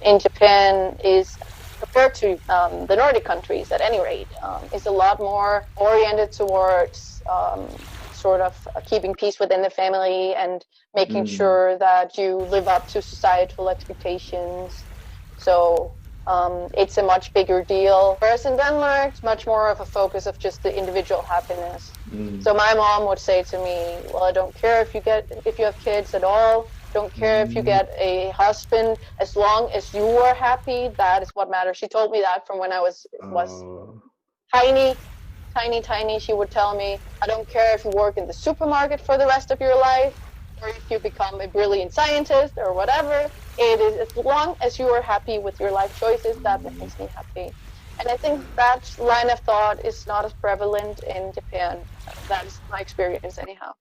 in Japan is, compared to the Nordic countries at any rate, is a lot more oriented towards sort of keeping peace within the family and making Mm. sure that you live up to societal expectations. So it's a much bigger deal. Whereas in Denmark, it's much more of a focus of just the individual happiness. So Mm. my mom would say to me, "Well, I don't care if you have kids at all. Don't care if you Mm. get a husband. As long as you are happy, that is what matters." She told me that from when I was Oh. tiny, tiny. She would tell me, "I don't care if you work in the supermarket for the rest of your life, or if you become a brilliant scientist or whatever. It is as long as you are happy with your life choices, that Mm. makes me happy." And I think that line of thought is not as prevalent in Japan. That is my experience, anyhow.